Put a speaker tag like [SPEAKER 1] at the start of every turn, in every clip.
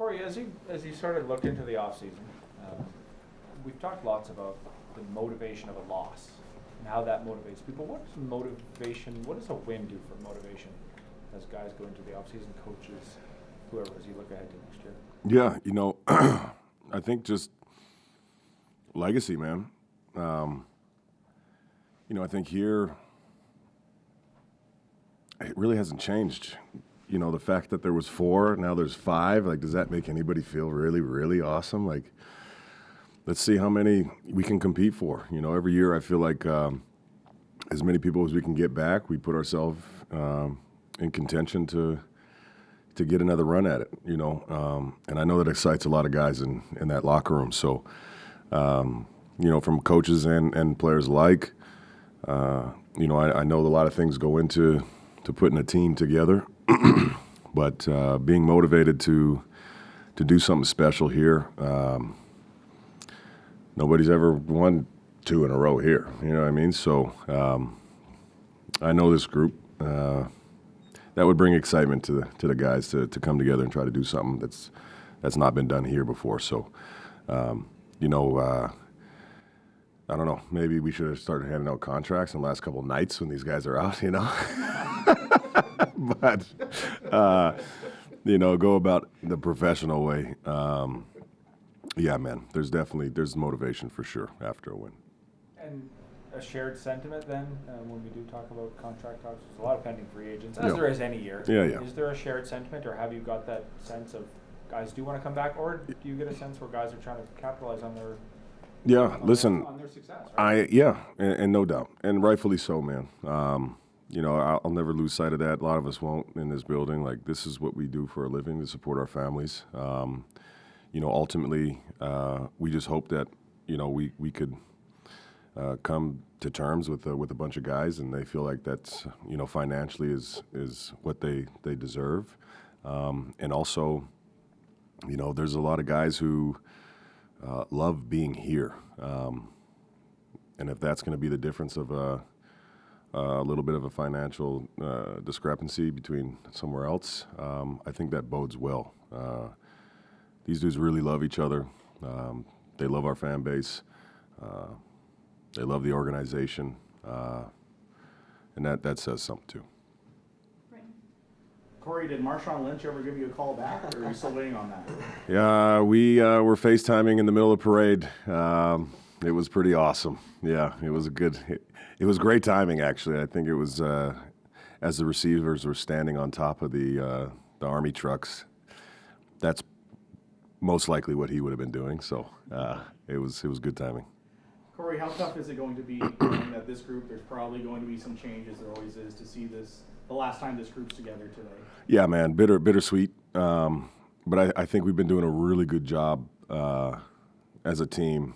[SPEAKER 1] Corey, as you sort of look into the offseason, we've talked lots about the motivation of a loss and how that motivates people. What is motivation? What does a win do for motivation as guys go into the offseason, coaches, whoever, as you look ahead to next year?
[SPEAKER 2] Yeah, I think just legacy, man. I think here it really hasn't changed. The fact that there was 4, now there's 5, like, does that make anybody feel really, really awesome? Like, let's see how many we can compete for. Every year I feel like as many people as we can get back, we put ourselves in contention to get another run at it, and I know that excites a lot of guys in that locker room. So, from coaches and players alike, I know a lot of things go into putting a team together, but being motivated to do something special here. Nobody's ever won 2 in a row here, you know what I mean? So I know this group. That would bring excitement to the guys to come together and try to do something that's not been done here before. So, I don't know. Maybe we should have started handing out contracts in the last couple of nights when these guys are out, But, go about the professional way. Yeah, man, there's motivation for sure after a win.
[SPEAKER 1] And a shared sentiment then, when we do talk about contract talks, there's a lot of pending free agents, as there is any year.
[SPEAKER 2] Yeah.
[SPEAKER 1] Is there a shared sentiment, or have you got that sense of guys do want to come back, or do you get a sense where guys are trying to capitalize on their on their success, right?
[SPEAKER 2] And no doubt, and rightfully so, man. I'll never lose sight of that. A lot of us won't in this building. Like, this is what we do for a living, to support our families. Ultimately, we just hope that we could come to terms with a bunch of guys, and they feel like that's financially is what they deserve, and also there's a lot of guys who love being here, and if that's going to be the difference of a little bit of a financial discrepancy between somewhere else, I think that bodes well. These dudes really love each other. They love our fan base. They love the organization, and that says something too.
[SPEAKER 3] Corey, did Marshawn Lynch ever give you a call back, or are you still waiting on that?
[SPEAKER 2] Yeah, we were FaceTiming in the middle of the parade. It was pretty awesome. Yeah, it was it was great timing, actually. I think it was as the receivers were standing on top of the Army trucks. That's most likely what he would have been doing. So it was good timing.
[SPEAKER 3] Corey, how tough is it going to be knowing that this group, there's probably going to be some changes, there always is, to see this, the last time this group's together today?
[SPEAKER 2] Yeah, man, bittersweet. But I think we've been doing a really good job as a team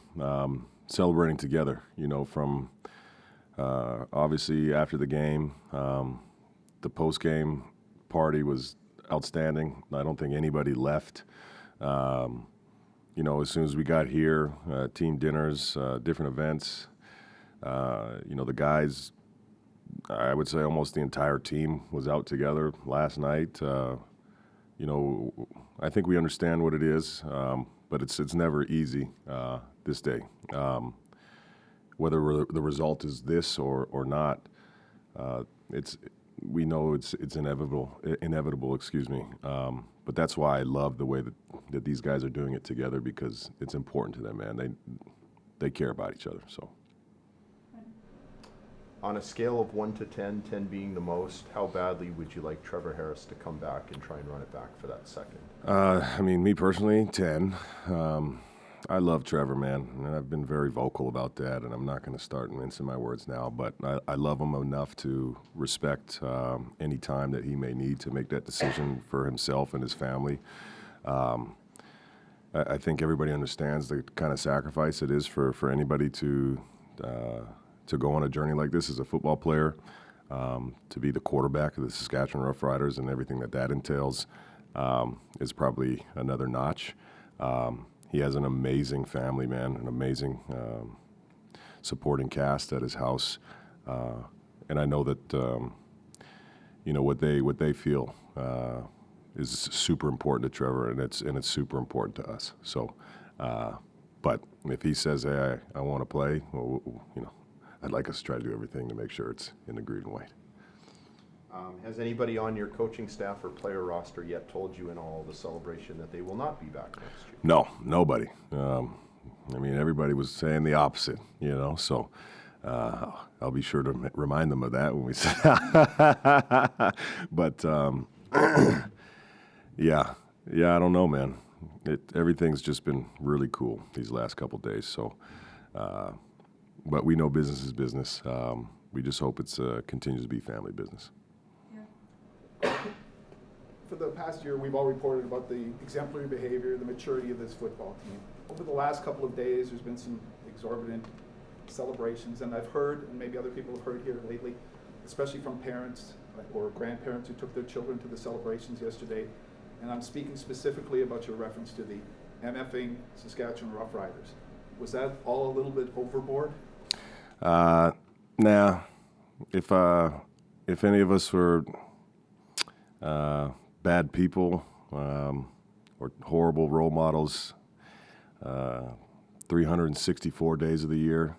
[SPEAKER 2] celebrating together, from obviously after the game. The post-game party was outstanding. I don't think anybody left. As soon as we got here, team dinners, different events, the guys, I would say almost the entire team was out together last night. I think we understand what it is, but it's never easy this day. Whether the result is this or not, we know it's inevitable. Excuse me. But that's why I love the way that these guys are doing it together, because it's important to them, man. They care about each other. So,
[SPEAKER 4] on a scale of 1 to 10, 10 being the most, how badly would you like Trevor Harris to come back and try and run it back for that second?
[SPEAKER 2] Me personally, 10. I love Trevor, man, and I've been very vocal about that, and I'm not going to start mincing my words now, but I love him enough to respect any time that he may need to make that decision for himself and his family. I think everybody understands the kind of sacrifice it is for anybody to go on a journey like this as a football player, to be the quarterback of the Saskatchewan Roughriders and everything that entails is probably another notch. He has an amazing family, man, an amazing supporting cast at his house, and I know that what they feel is super important to Trevor, and it's super important to us. So, but if he says, "Hey, I want to play," well, I'd like us to try to do everything to make sure it's in the green and white.
[SPEAKER 4] Has anybody on your coaching staff or player roster yet told you in all the celebration that they will not be back next year?
[SPEAKER 2] No, nobody. Everybody was saying the opposite, so I'll be sure to remind them of that when we say But, yeah, I don't know, man. Everything's just been really cool these last couple days, so, but we know business is business. We just hope it's continues to be family business.
[SPEAKER 5] For the past year, we've all reported about the exemplary behavior, the maturity of this football team. Over the last couple of days, there's been some exorbitant celebrations, and I've heard, and maybe other people have heard here lately, especially from parents or grandparents who took their children to the celebrations yesterday, and I'm speaking specifically about your reference to the MFing Saskatchewan Roughriders. Was that all a little bit overboard?
[SPEAKER 2] Nah. If any of us were bad people or horrible role models 364 days of the year,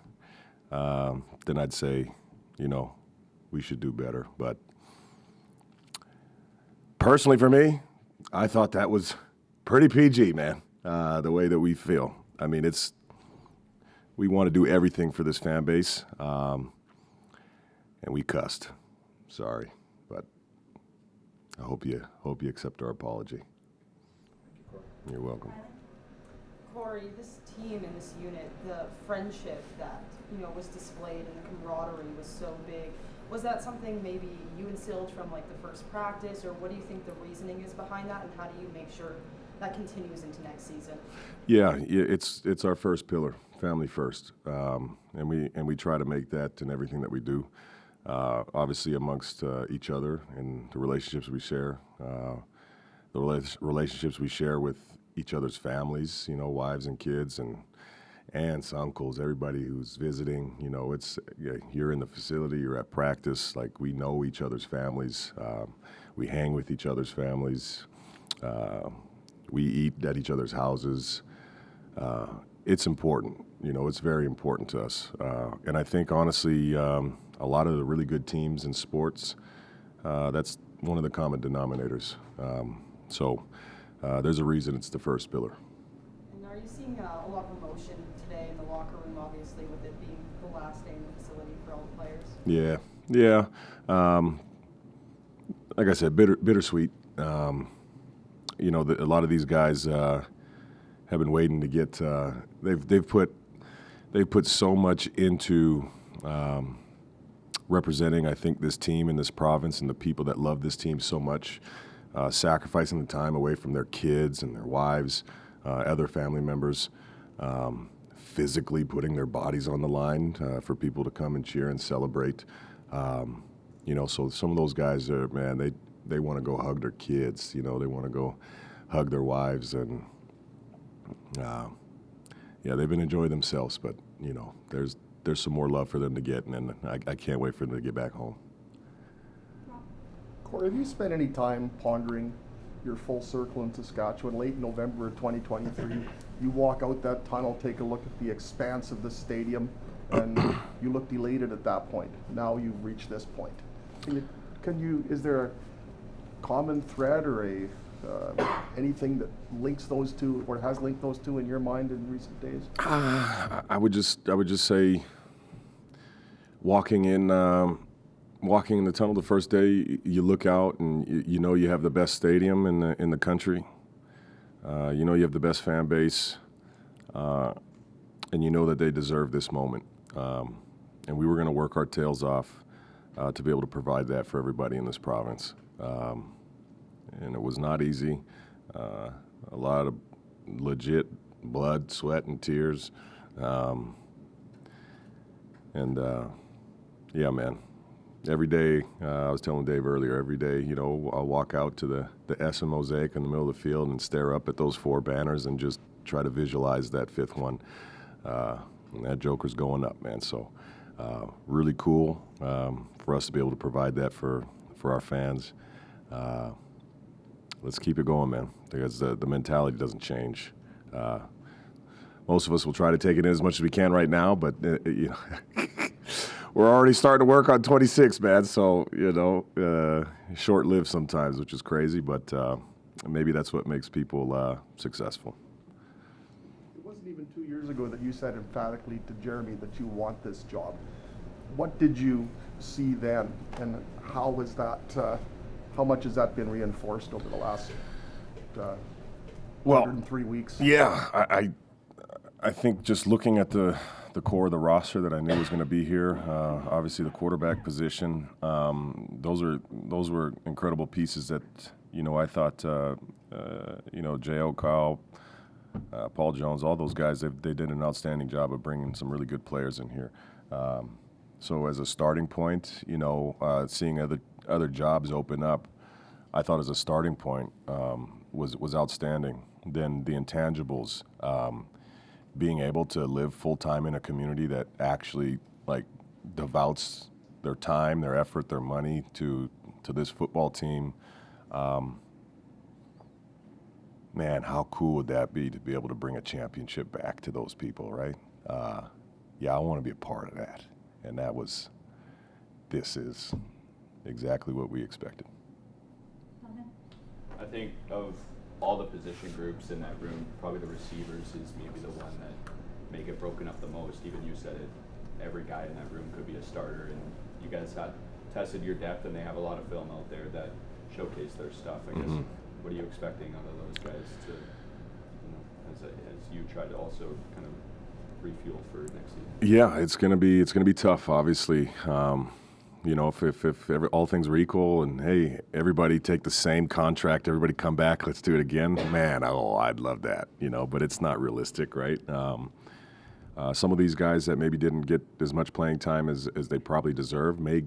[SPEAKER 2] then I'd say, we should do better. But personally for me, I thought that was pretty PG, man, the way that we feel. I mean, we want to do everything for this fan base, and we cussed. Sorry, but I hope you accept our apology. You're welcome.
[SPEAKER 6] Corey, this team and this unit, the friendship that was displayed and the camaraderie was so big. Was that something maybe you instilled from the first practice, or what do you think the reasoning is behind that, and how do you make sure that continues into next season?
[SPEAKER 2] Yeah, it's our first pillar, family first, and we try to make that in everything that we do. Obviously amongst each other and the relationships we share, relationships we share with each other's families, wives and kids and aunts, uncles, everybody who's visiting. You're in the facility, you're at practice, we know each other's families. We hang with each other's families. We eat at each other's houses. It's important, it's very important to us. And I think honestly, a lot of the really good teams in sports, that's one of the common denominators. So there's a reason it's the first pillar.
[SPEAKER 6] And are you seeing a lot of emotion today in the locker room, obviously, with it being the last day in the facility for all the players?
[SPEAKER 2] Yeah. Like I said, bittersweet. A lot of these guys have been waiting to get. They've put so much into representing, I think, this team and this province and the people that love this team so much, sacrificing the time away from their kids and their wives, other family members, physically putting their bodies on the line for people to come and cheer and celebrate. So some of those guys are, man, they want to go hug their kids, they want to go hug their wives, and they've been enjoying themselves, but there's some more love for them to get, and then I can't wait for them to get back home.
[SPEAKER 7] Corey, have you spent any time pondering your full circle in Saskatchewan? Late November of 2023, you walk out that tunnel, take a look at the expanse of the stadium, and you looked elated at that point. Now you've reached this point. Is there a common thread or anything that links those two, or has linked those two in your mind in recent days?
[SPEAKER 2] I would just say, walking in the tunnel the first day, you look out and you have the best stadium in the country. You have the best fan base, and you know that they deserve this moment. And we were going to work our tails off to be able to provide that for everybody in this province. And it was not easy. A lot of legit blood, sweat, and tears. Yeah, man. Every day, I was telling Dave earlier, every day, I'll walk out to the S and Mosaic in the middle of the field and stare up at those 4 banners and just try to visualize that 5th one. And that joker's going up, man. So really cool for us to be able to provide that for our fans. let's keep it going, man, because the mentality doesn't change. Most of us will try to take it in as much as we can right now, but you know, we're already starting to work on 26, man. So, you know, short-lived sometimes, which is crazy, but maybe that's what makes people successful.
[SPEAKER 7] It wasn't even 2 years ago that you said emphatically to Jeremy that you want this job. What did you see then, and how was that? How much has that been reinforced over the last 103 weeks?
[SPEAKER 2] Yeah, I think just looking at the core of the roster that I knew was going to be here, obviously the quarterback position, those were incredible pieces that, you know, I thought, you know, J.O. Kyle, Paul Jones, all those guys, they did an outstanding job of bringing some really good players in here. So as a starting point, you know, seeing other jobs open up, I thought as a starting point was outstanding. Then the intangibles, being able to live full-time in a community that actually, like, devotes their time, their effort, their money to this football team. Man, how cool would that be to be able to bring a championship back to those people, right? Yeah, I want to be a part of that. And this is exactly what we expected.
[SPEAKER 8] I think of all the position groups in that room, probably the receivers is maybe the one that may get broken up the most. Even you said it, every guy in that room could be a starter, and you guys had tested your depth, and they have a lot of film out there that showcase their stuff. I guess, what are you expecting out of those guys to, you know, as you try to also kind of refuel for next season?
[SPEAKER 2] Yeah, it's gonna be tough, obviously. You know, if all things were equal and, hey, everybody take the same contract, everybody come back, let's do it again, man, I'd love that, you know, but it's not realistic, right? Some of these guys that maybe didn't get as much playing time as they probably deserve may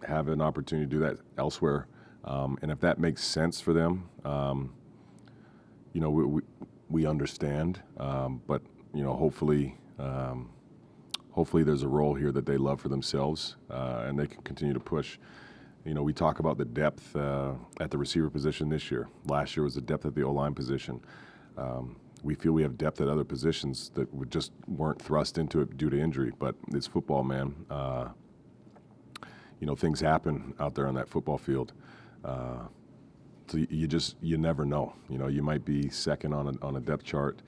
[SPEAKER 2] have an opportunity to do that elsewhere. And if that makes sense for them, you know, we understand, but, you know, hopefully there's a role here that they love for themselves, and they can continue to push. You know, we talk about the depth at the receiver position this year. Last year was the depth at the O-line position. We feel we have depth at other positions that just weren't thrust into it due to injury, but it's football, man. You know, things happen out there on that football field. So you never know. You know, you might be second on a depth chart.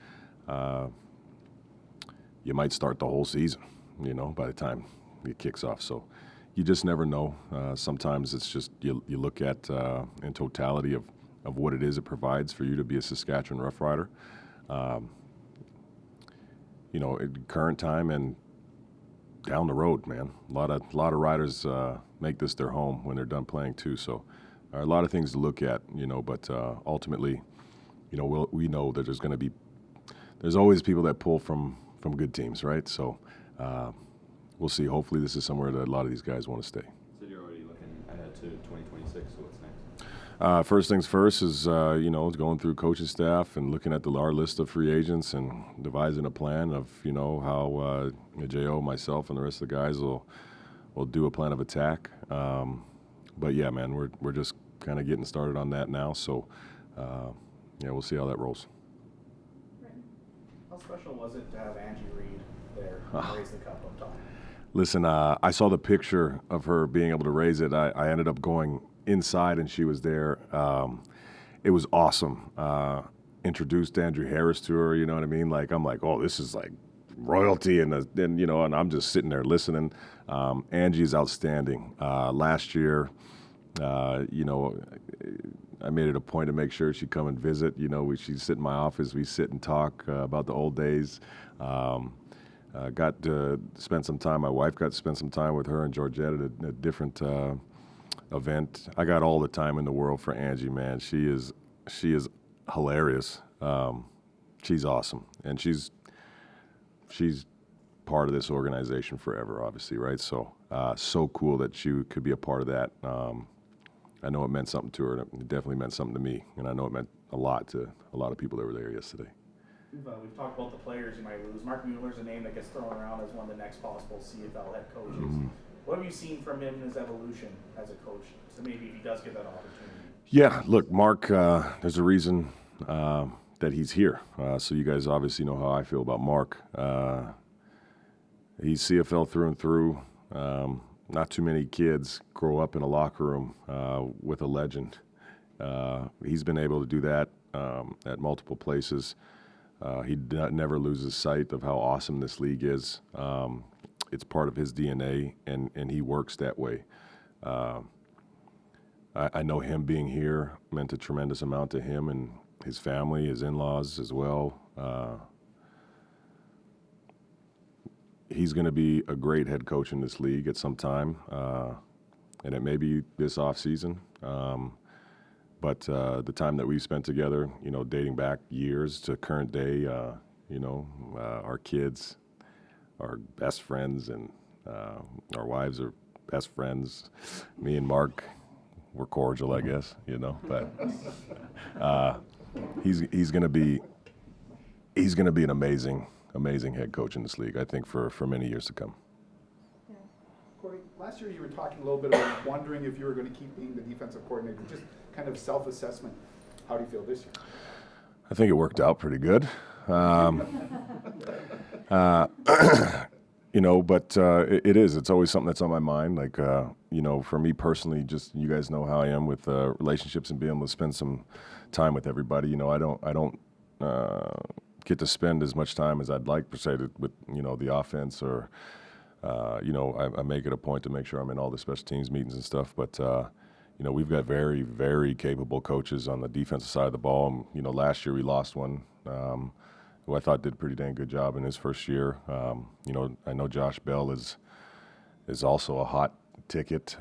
[SPEAKER 2] You might start the whole season, you know, by the time it kicks off. So you just never know. Sometimes it's just you look at in totality of what it is it provides for you to be a Saskatchewan Roughrider. You know, at current time and down the road, man. A lot of riders make this their home when they're done playing too. So there are a lot of things to look at, you know, but ultimately, you know, we know that there's always people that pull from good teams, right? So we'll see. Hopefully this is somewhere that a lot of these guys want to stay.
[SPEAKER 8] So you're already looking ahead to 2026, so what's next?
[SPEAKER 2] First things first is, you know, going through coaching staff and looking at our list of free agents and devising a plan of, you know, how J.O., myself, and the rest of the guys will do a plan of attack. But, yeah, man, we're just kind of getting started on that now. So, yeah, we'll see how that rolls.
[SPEAKER 3] How special was it to have Angie Reid there raise the cup up top?
[SPEAKER 2] Listen, I saw the picture of her being able to raise it. I ended up going inside and she was there. It was awesome. Introduced Andrew Harris to her, you know what I mean? Like, I'm like, oh, this is like royalty, and you know, and I'm just sitting there listening. Angie's outstanding. Last year, you know, I made it a point to make sure she'd come and visit. You know, she'd sit in my office. We sit and talk about the old days. Got to spend some time. My wife got to spend some time with her and Georgette at a different event. I got all the time in the world for Angie, man. She is hilarious. She's awesome, and she's part of this organization forever, obviously, right? So so cool that she could be a part of that. I know it meant something to her, and it definitely meant something to me, and I know it meant a lot to a lot of people that were there yesterday.
[SPEAKER 3] We've talked about the players you might lose. Mark Mueller's a name that gets thrown around as one of the next possible CFL head coaches. What have you seen from him in his evolution as a coach? So maybe if he does get that opportunity.
[SPEAKER 2] Yeah, look, Mark, there's a reason that he's here. So you guys obviously know how I feel about Mark. He's CFL through and through. Not too many kids grow up in a locker room with a legend. He's been able to do that at multiple places. He never loses sight of how awesome this league is. It's part of his DNA, and he works that way. I know him being here meant a tremendous amount to him and his family, his in-laws as well. He's going to be a great head coach in this league at some time, and it may be this offseason. But the time that we've spent together, dating back years to current day, our kids are best friends, and our wives are best friends. Me and Mark, we're cordial, I guess, But he's going to be an amazing head coach in this league, I think, for many years to come.
[SPEAKER 5] Corey, last year you were talking a little bit about wondering if you were going to keep being the defensive coordinator. Just kind of self-assessment. How do you feel this year?
[SPEAKER 2] I think it worked out pretty good. But it is. It's always something that's on my mind. Like, for me personally, just you guys know how I am with relationships and being able to spend some time with everybody. I don't get to spend as much time as I'd like per se with the offense, or I make it a point to make sure I'm in all the special teams meetings and stuff. But we've got very, very capable coaches on the defensive side of the ball. And, last year we lost one who I thought did a pretty dang good job in his first year. I know Josh Bell is also a hot ticket.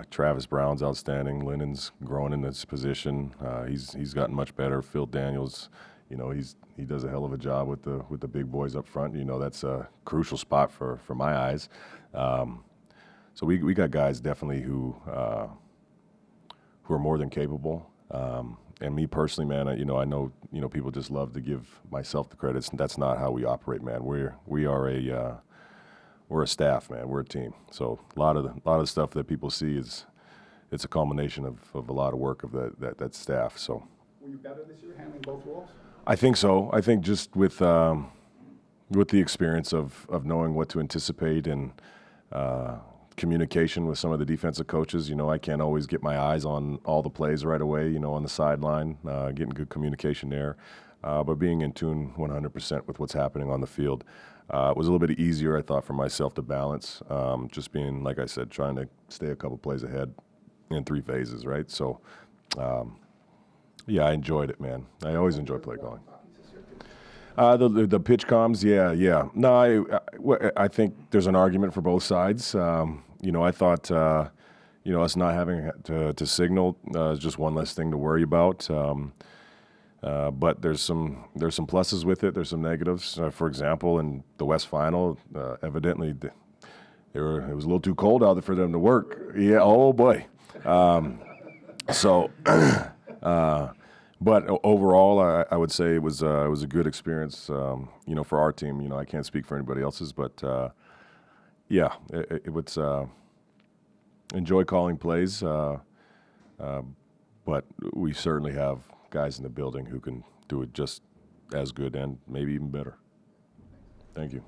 [SPEAKER 2] Travis Brown's outstanding. Lennon's growing in this position. He's gotten much better. Phil Daniels, he does a hell of a job with the big boys up front. That's a crucial spot for my eyes. So we got guys definitely who are more than capable. And me personally, man, I know people just love to give myself the credits, and that's not how we operate, man. We're a staff, man. We're a team. So a lot of the stuff that people see it's a culmination of a lot of work of that staff. So
[SPEAKER 5] Were you better this year handling both roles?
[SPEAKER 2] I think so. I think just with the experience of knowing what to anticipate and communication with some of the defensive coaches, I can't always get my eyes on all the plays right away, on the sideline, getting good communication there. But being in tune 100% with what's happening on the field was a little bit easier, I thought, for myself to balance, just being, like I said, trying to stay a couple plays ahead in 3 phases, right? So, yeah, I enjoyed it, man. I always enjoy play calling. The pitch comms, yeah. No, I think there's an argument for both sides. I thought, us not having to signal is just one less thing to worry about. But there's some pluses with it. There's some negatives. For example, in the West Final, evidently it was a little too cold out there for them to work. Yeah. Oh boy. But overall, I would say it was a good experience, for our team. I can't speak for anybody else's, but yeah, it was enjoy calling plays. But we certainly have guys in the building who can do it just as good and maybe even better. Thank you.